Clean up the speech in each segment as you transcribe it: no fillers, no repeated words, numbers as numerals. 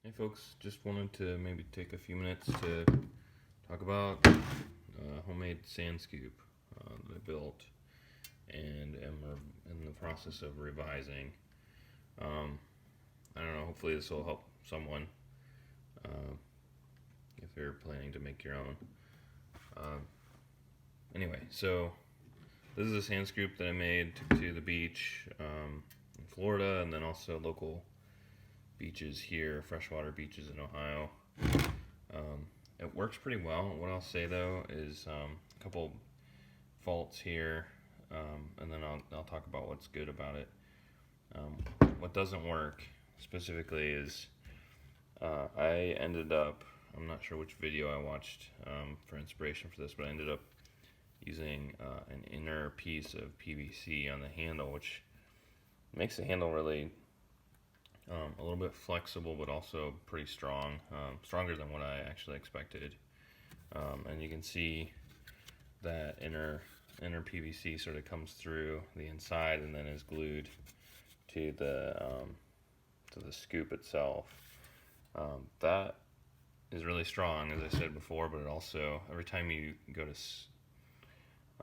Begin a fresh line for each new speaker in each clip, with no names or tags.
Hey folks, just wanted to maybe take a few minutes to talk about homemade sand scoop that I built and am in the process of revising. Um, I don't know, hopefully this will help someone uh, if you're planning to make your own. Uh, anyway, so this is a sand scoop that I made, took to the beach in Florida, and then also local beaches here, freshwater beaches in Ohio. Um, it works pretty well. What I'll say though is a couple faults here, and then I'll talk about what's good about it. What doesn't work specifically is I ended up, I'm not sure which video I watched for inspiration for this, but I ended up using an inner piece of PVC on the handle, which makes the handle really a little bit flexible, but also pretty strong, stronger than what I actually expected. And you can see that inner PVC sort of comes through the inside and then is glued to the scoop itself. That is really strong, as I said before, but it also, every time you go to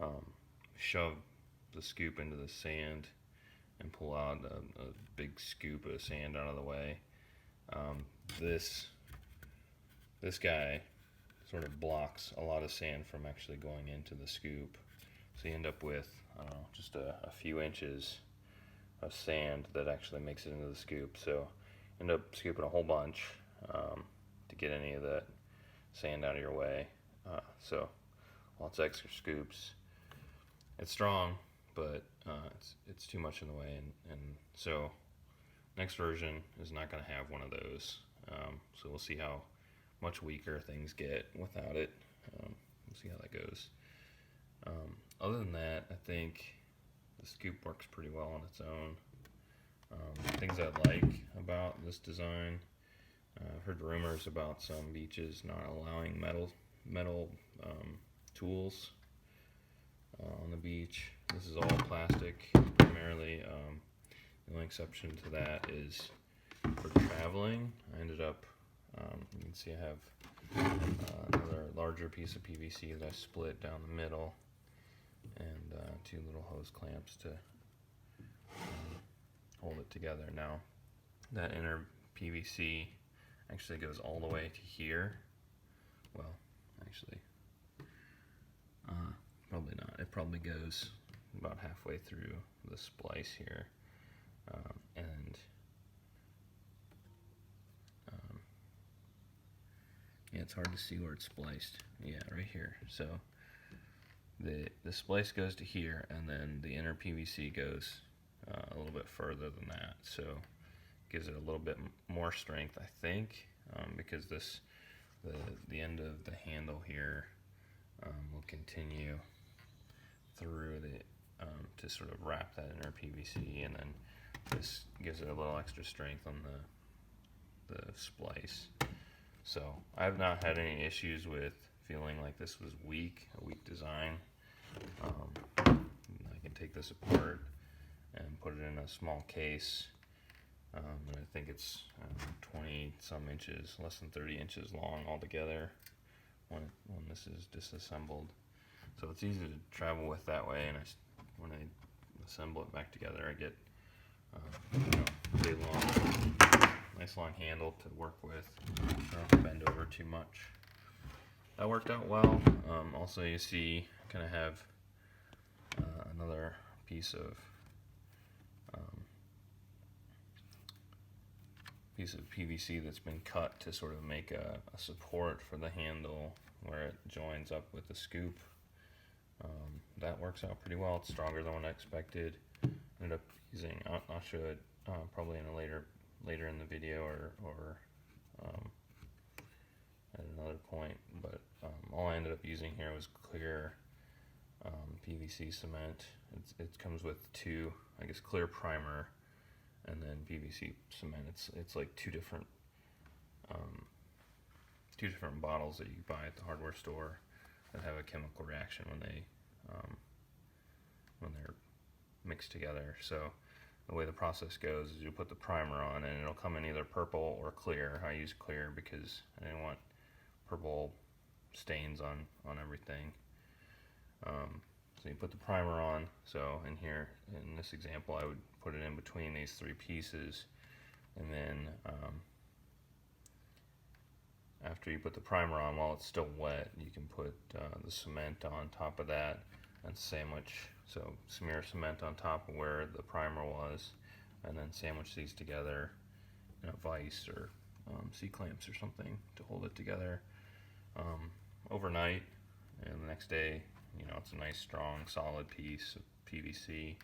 um, shove the scoop into the sand and pull out a big scoop of sand out of the way, um, this this guy sort of blocks a lot of sand from actually going into the scoop. So you end up with, I don't know, just a few inches of sand that actually makes it into the scoop. So end up scooping a whole bunch to get any of that sand out of your way. So lots of extra scoops. It's strong, but it's too much in the way, and so next version is not going to have one of those. So we'll see how much weaker things get without it. We'll see how that goes. Other than that, I think the scoop works pretty well on its own. Things I like about this design, I've heard rumors about some beaches not allowing metal tools on the beach. This is all plastic primarily. The only exception to that is for traveling. I ended up, you can see I have another larger piece of PVC that I split down the middle, and two little hose clamps to hold it together. Now, that inner PVC actually goes all the way to here. Well, actually, probably not. It probably goes about halfway through the splice here, and yeah, it's hard to see where it's spliced. Yeah, right here. So the splice goes to here, and then the inner PVC goes a little bit further than that. So gives it a little bit more strength, I think, because the end of the handle here will continue through to sort of wrap that inner PVC, and then this gives it a little extra strength on the splice. So I've not had any issues with feeling like this was a weak design. I can take this apart and put it in a small case. And I think it's 20 some inches, less than 30 inches long altogether when this is disassembled. So it's easy to travel with that way, and when I assemble it back together, I get big long, nice long handle to work with. I don't have to bend over too much. That worked out well. Also, you see, kind of have another piece of PVC that's been cut to sort of make a support for the handle where it joins up with the scoop. That works out pretty well. It's stronger than what I expected. Ended up using, I'll show it probably in a later in the video or at another point, but all I ended up using here was clear PVC cement. It comes with two, I guess, clear primer and then PVC cement. It's like two different bottles that you buy at the hardware store that have a chemical reaction when they're mixed together. So the way the process goes is you put the primer on and it'll come in either purple or clear. I use clear because I didn't want purple stains on everything. So you put the primer on. So in here, in this example, I would put it in between these three pieces, and then after you put the primer on, while it's still wet, you can put the cement on top of that and sandwich. So smear cement on top of where the primer was, and then sandwich these together in a vise or C-clamps or something to hold it together overnight. And the next day, you know, it's a nice, strong, solid piece of PVC.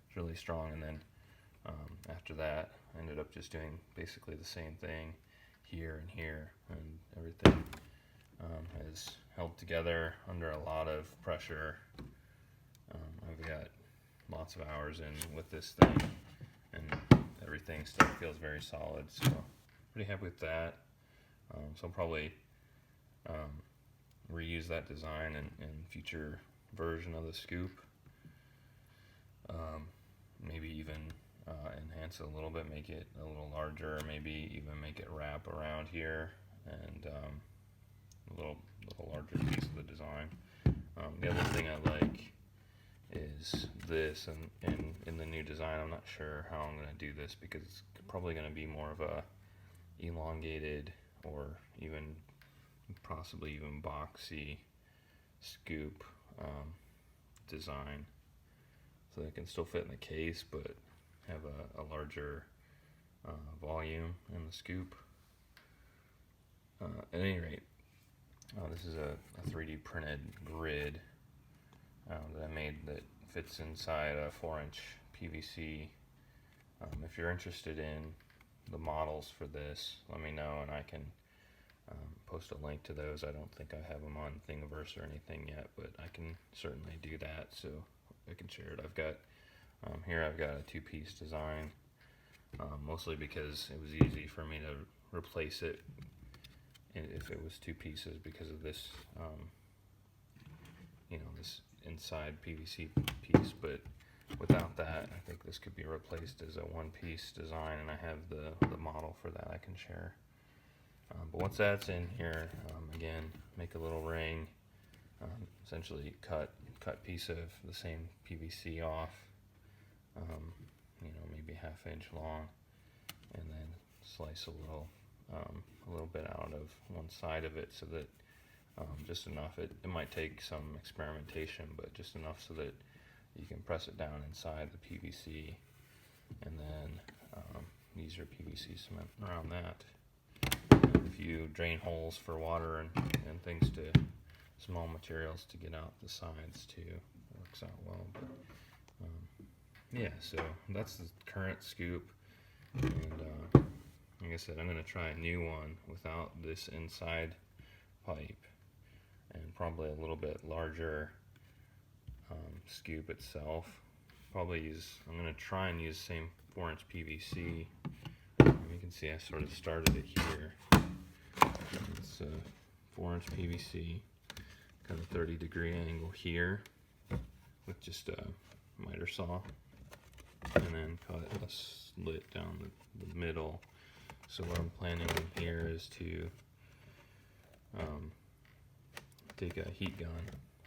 It's really strong. And then after that, I ended up just doing basically the same thing here and here, and everything is held together under a lot of pressure. I've got lots of hours in with this thing, and everything still feels very solid, so pretty happy with that. So I'll probably reuse that design in future version of the scoop. Maybe even enhance it a little bit, make it a little larger, or maybe even make it wrap around here, and a little larger piece of the design. The other thing I like is this, and in the new design, I'm not sure how I'm going to do this because it's probably going to be more of a elongated or even possibly even boxy scoop design, so that it can still fit in the case but have a larger volume in the scoop. At any rate, this is a 3D printed grid that I made that fits inside a 4-inch PVC. If you're interested in the models for this, let me know and I can post a link to those. I don't think I have them on Thingiverse or anything yet, but I can certainly do that, so I can share it. I've got here I've got a two-piece design, mostly because it was easy for me to replace it if it was two pieces because of this you know, this inside PVC piece. But without that, I think this could be replaced as a one-piece design, and I have the model for that I can share. But once that's in here, again, make a little ring, essentially cut piece of the same PVC off, you know, maybe ½ inch long, and then slice a little bit out of one side of it, so that just enough. It might take some experimentation, but just enough so that you can press it down inside the PVC, and then use your PVC cement around that. If you drain holes for water and things to small materials to get out the sides too, it works out well. But yeah, so that's the current scoop, and like I said, I'm going to try a new one without this inside pipe, and probably a little bit larger scoop itself. I'm going to try and use the same 4-inch PVC. You can see I sort of started it here. It's a 4-inch PVC, kind of 30-degree angle here with just a miter saw, and then cut a slit down the middle. So what I'm planning on here is to take a heat gun.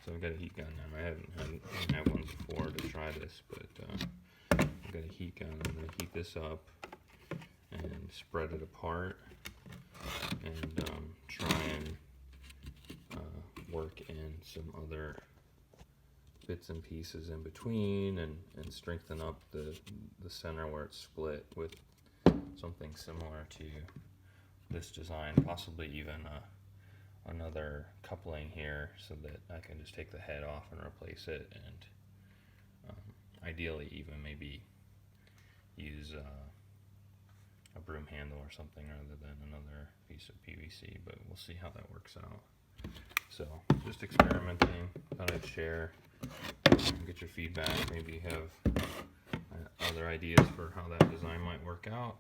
So I've got a heat gun now. I didn't have one before to try this, but I've got a heat gun. I'm going to heat this up and spread it apart, and try and work in some other bits and pieces in between, and strengthen up the center where it's split with something similar to this design, possibly even another coupling here, so that I can just take the head off and replace it, and ideally even maybe use a broom handle or something rather than another piece of PVC, but we'll see how that works out. So just experimenting, thought I'd share, get your feedback. Maybe you have other ideas for how that design might work out.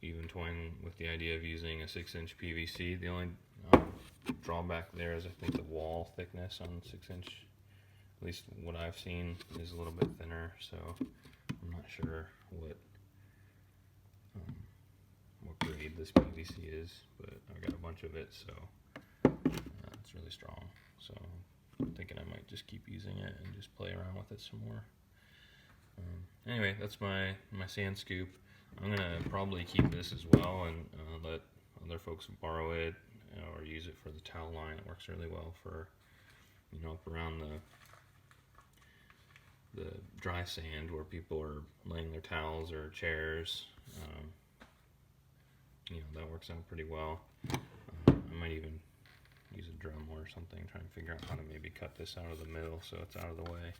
Even toying with the idea of using a 6-inch PVC. The only drawback there is I think the wall thickness on 6-inch At least what I've seen is a little bit thinner, so I'm not sure what grade this PVC is, but I've got a bunch of it, so it's really strong. So I'm thinking I might just keep using it and just play around with it some more. Anyway, that's my sand scoop. I'm gonna probably keep this as well and let other folks borrow it or use it for the towel line. It works really well for, you know, up around the dry sand where people are laying their towels or chairs. You know, that works out pretty well. I might even use a drum or something, try and figure out how to maybe cut this out of the middle so it's out of the way.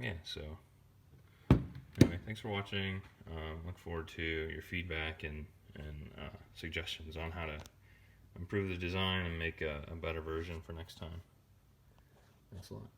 Yeah, so anyway, thanks for watching. Look forward to your feedback and suggestions on how to improve the design and make a better version for next time. Thanks a lot.